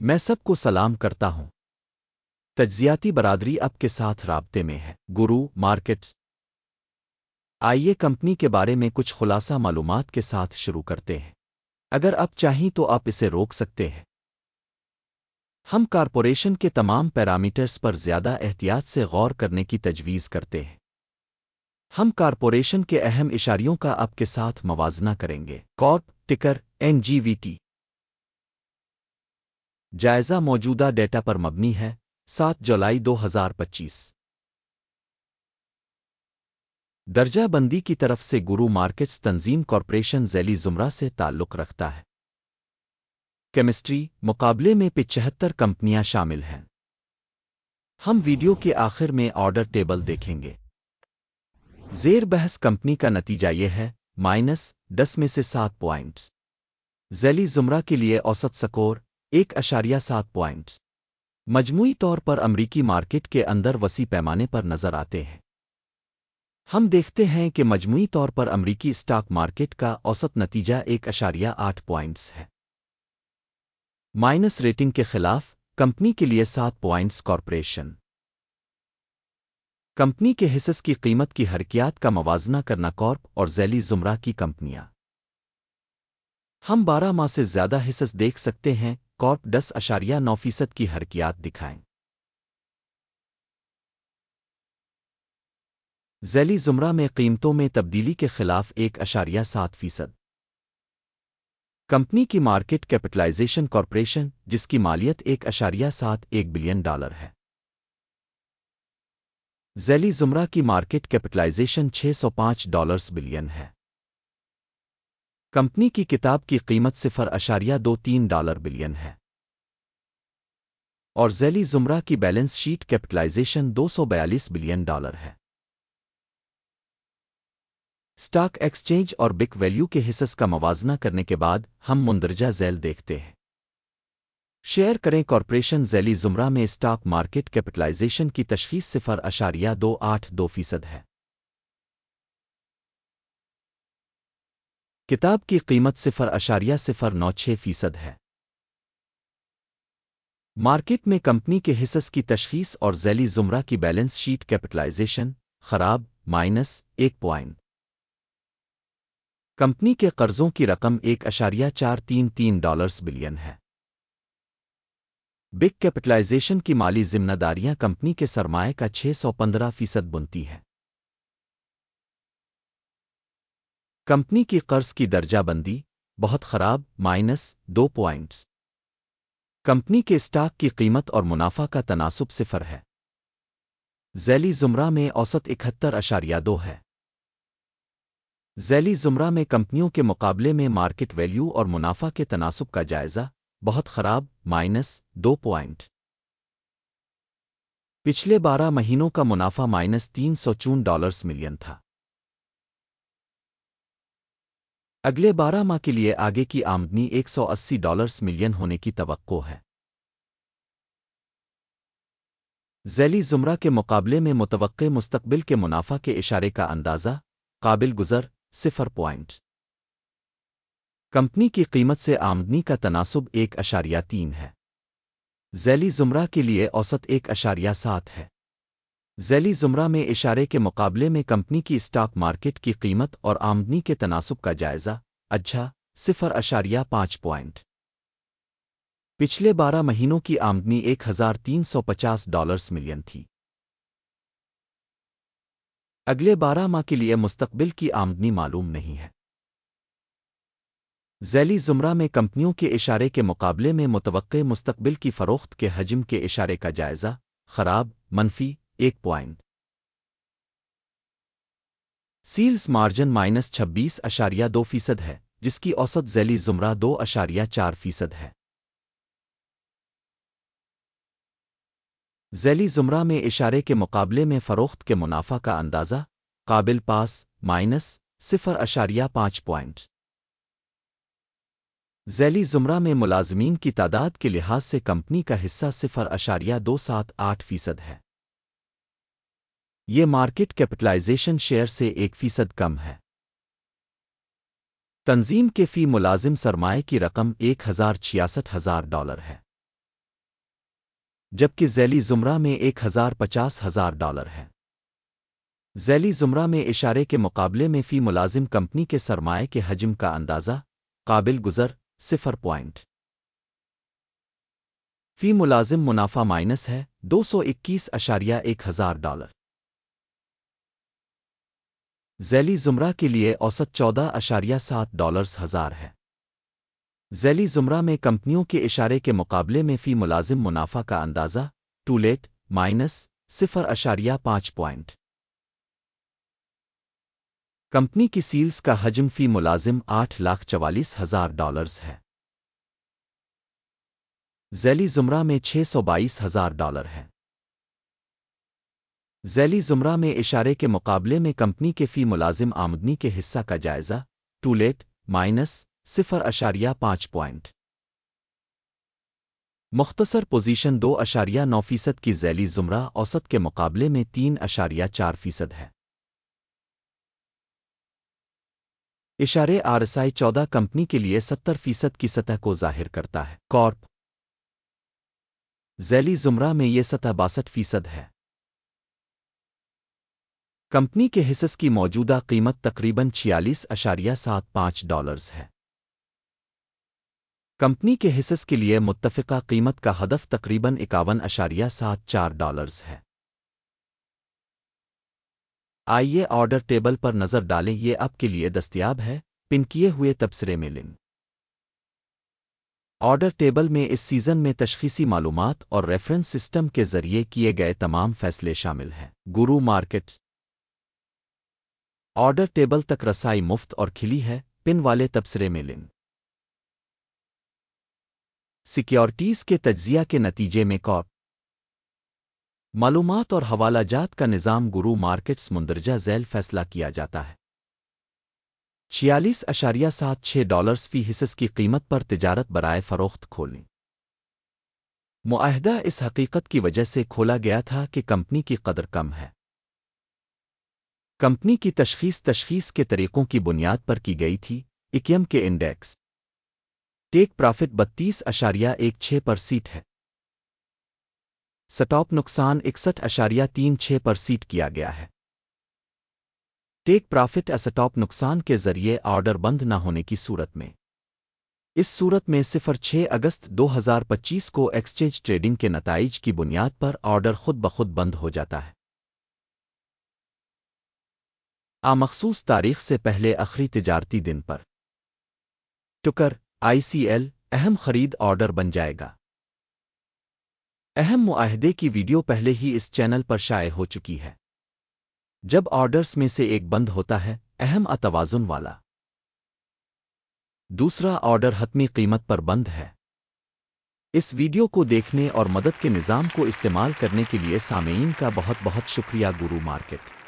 میں سب کو سلام کرتا ہوں۔ تجزیاتی برادری اب کے ساتھ رابطے میں ہے۔ گرو مارکیٹس۔ آئیے کمپنی کے بارے میں کچھ خلاصہ معلومات کے ساتھ شروع کرتے ہیں۔ اگر آپ چاہیں تو آپ اسے روک سکتے ہیں۔ ہم کارپوریشن کے تمام پیرامیٹرز پر زیادہ احتیاط سے غور کرنے کی تجویز کرتے ہیں۔ ہم کارپوریشن کے اہم اشاریوں کا آپ کے ساتھ موازنہ کریں گے۔ کارپ ٹکر NGVT۔ جائزہ موجودہ ڈیٹا پر مبنی ہے۔ 7 جولائی 2025۔ درجہ بندی کی طرف سے گرو مارکیٹس تنظیم کارپوریشن ذیلی زمرہ سے تعلق رکھتا ہے۔ کیمسٹری مقابلے میں 75 کمپنیاں شامل ہیں۔ ہم ویڈیو کے آخر میں آرڈر ٹیبل دیکھیں گے۔ زیر بحث کمپنی کا نتیجہ یہ ہے -10 میں سے 7 پوائنٹس۔ ذیلی زمرہ کے لیے اوسط سکور 1.7 پوائنٹس۔ مجموعی طور پر امریکی مارکیٹ کے اندر وسیع پیمانے پر نظر آتے ہیں۔ ہم دیکھتے ہیں کہ مجموعی طور پر امریکی اسٹاک مارکیٹ کا اوسط نتیجہ 1.8 پوائنٹس ہے۔ مائنس ریٹنگ کے خلاف کمپنی کے لیے 7 پوائنٹس۔ کارپوریشن کمپنی کے حصص کی قیمت کی حرکیات کا موازنہ کرنا۔ کارپ اور ذیلی زمرہ کی کمپنیاں۔ ہم 12 ماہ سے زیادہ حصص دیکھ سکتے ہیں۔ کارپ 10.9% کی حرکیات دکھائیں۔ ذیلی زمرہ میں قیمتوں میں تبدیلی کے خلاف 1.7%۔ کمپنی کی مارکیٹ کیپٹلائزیشن کارپوریشن جس کی مالیت $1.71 بلین ہے۔ ذیلی زمرہ کی مارکیٹ کیپٹلائزیشن $605 بلین ہے۔ کمپنی کی کتاب کی قیمت $0.23 بلین ہے۔ اور ذیلی زمرہ کی بیلنس شیٹ کیپٹلائزیشن $242 بلین ہے۔ اسٹاک ایکسچینج اور بک ویلیو کے حصص کا موازنہ کرنے کے بعد ہم مندرجہ ذیل دیکھتے ہیں۔ شیئر کریں کارپوریشن ذیلی زمرہ میں اسٹاک مارکیٹ کیپٹلائزیشن کی تشخیص 0.282% ہے۔ کتاب کی قیمت 0.096% ہے۔ مارکیٹ میں کمپنی کے حصص کی تشخیص اور ذیلی زمرہ کی بیلنس شیٹ کیپٹلائزیشن خراب -1 پوائنٹ۔ کمپنی کے قرضوں کی رقم $1.433 بلین ہے۔ بگ کیپٹلائزیشن کی مالی ذمہ داریاں کمپنی کے سرمائے کا 615% بنتی ہیں۔ کمپنی کی قرض کی درجہ بندی بہت خراب -2 پوائنٹس۔ کمپنی کے اسٹاک کی قیمت اور منافع کا تناسب 0 ہے۔ ذیلی زمرہ میں اوسط 71.2 ہے۔ ذیلی زمرہ میں کمپنیوں کے مقابلے میں مارکیٹ ویلیو اور منافع کے تناسب کا جائزہ بہت خراب -2 پوائنٹ۔ پچھلے 12 مہینوں کا منافع $354 ملین تھا۔ اگلے 12 ماہ کے لیے آگے کی آمدنی $180 ملین ہونے کی توقع ہے۔ ذیلی زمرہ کے مقابلے میں متوقع مستقبل کے منافع کے اشارے کا اندازہ قابل گزر 0 پوائنٹ۔ کمپنی کی قیمت سے آمدنی کا تناسب 1.3 ہے۔ ذیلی زمرہ کے لیے اوسط 1.7 ہے۔ ذیلی زمرہ میں اشارے کے مقابلے میں کمپنی کی اسٹاک مارکیٹ کی قیمت اور آمدنی کے تناسب کا جائزہ 0.5 پوائنٹ۔ پچھلے 12 مہینوں کی آمدنی $1,350 ملین تھی۔ اگلے 12 ماہ کے لیے مستقبل کی آمدنی معلوم نہیں ہے۔ ذیلی زمرہ میں کمپنیوں کے اشارے کے مقابلے میں متوقع مستقبل کی فروخت کے حجم کے اشارے کا جائزہ خراب -1 پوائنٹ۔ سیلز مارجن -26.2% ہے جس کی اوسط ذیلی زمرہ 2.4% ہے۔ ذیلی زمرہ میں اشارے کے مقابلے میں فروخت کے منافع کا اندازہ قابل پاس -0.5 پوائنٹ۔ ذیلی زمرہ میں ملازمین کی تعداد کے لحاظ سے کمپنی کا حصہ 0.278% ہے۔ یہ مارکیٹ کیپٹلائزیشن شیئر سے 1% کم ہے۔ تنظیم کے فی ملازم سرمائے کی رقم $1,66,000 ہے۔ جبکہ ذیلی زمرہ میں $1,50,000 ہے۔ ذیلی زمرہ میں اشارے کے مقابلے میں فی ملازم کمپنی کے سرمایہ کے حجم کا اندازہ قابل گزر 0 فی ملازم منافع مائنس ہے $221,100۔ ذیلی زمرہ کے لیے اوسط $14.7 ہے۔ ذیلی زمرہ میں کمپنیوں کے اشارے کے مقابلے میں فی ملازم منافع کا اندازہ ٹولیٹ مائنس 0.5 کمپنی کی سیلز کا حجم فی ملازم $8,44,000 ہے۔ ذیلی زمرہ میں $622,000 ہے۔ ذیلی زمرہ میں اشارے کے مقابلے میں کمپنی کے فی ملازم آمدنی کے حصہ کا جائزہ ٹولیٹ مائنس 0.5 مختصر پوزیشن 2.9% کی ذیلی زمرہ اوسط کے مقابلے میں 3.4% ہے۔ اشارے RSI 14 کمپنی کے لیے 70% کی سطح کو ظاہر کرتا ہے۔ کارپ ذیلی زمرہ میں یہ سطح 62% ہے۔ کمپنی کے حصص کی موجودہ قیمت تقریباً $46.75 ہے۔ کمپنی کے حصص کے لیے متفقہ قیمت کا ہدف تقریباً $51.74 ہے۔ آئیے آرڈر ٹیبل پر نظر ڈالیں، یہ آپ کے لیے دستیاب ہے پن کیے ہوئے تبصرے میں لنک۔ آرڈر ٹیبل میں اس سیزن میں تشخیصی معلومات اور ریفرنس سسٹم کے ذریعے کیے گئے تمام فیصلے شامل ہیں۔ گرو مارکیٹ آرڈر ٹیبل تک رسائی مفت اور کھلی ہے پن والے تبصرے میں لنک۔ سیکیورٹیز کے تجزیہ کے نتیجے میں کارپ معلومات اور حوالہ جات کا نظام گرو مارکیٹس مندرجہ ذیل فیصلہ کیا جاتا ہے۔ $46.76 فی حصص کی قیمت پر تجارت برائے فروخت کھولیں۔ معاہدہ اس حقیقت کی وجہ سے کھولا گیا تھا کہ کمپنی کی قدر کم ہے۔ کمپنی کی تشخیص کے طریقوں کی بنیاد پر کی گئی تھی۔ اکیم کے انڈیکس ٹیک پرافٹ 32.16% ہے۔ سٹاپ نقصان 61.36% کیا گیا ہے۔ ٹیک پرافٹ اسٹاپ نقصان کے ذریعے آرڈر بند نہ ہونے کی صورت میں۔ اس صورت میں 6 اگست 2025 کو ایکسچینج ٹریڈنگ کے نتائج کی بنیاد پر آرڈر خود بخود بند ہو جاتا ہے۔ مخصوص تاریخ سے پہلے آخری تجارتی دن پر ٹکر ICL اہم خرید آرڈر بن جائے گا۔ اہم معاہدے کی ویڈیو پہلے ہی اس چینل پر شائع ہو چکی ہے۔ جب آرڈرز میں سے ایک بند ہوتا ہے اہم توازن والا، دوسرا آرڈر حتمی قیمت پر بند ہے۔ اس ویڈیو کو دیکھنے اور مدد کے نظام کو استعمال کرنے کے لیے سامعین کا بہت بہت شکریہ۔ گرو مارکیٹ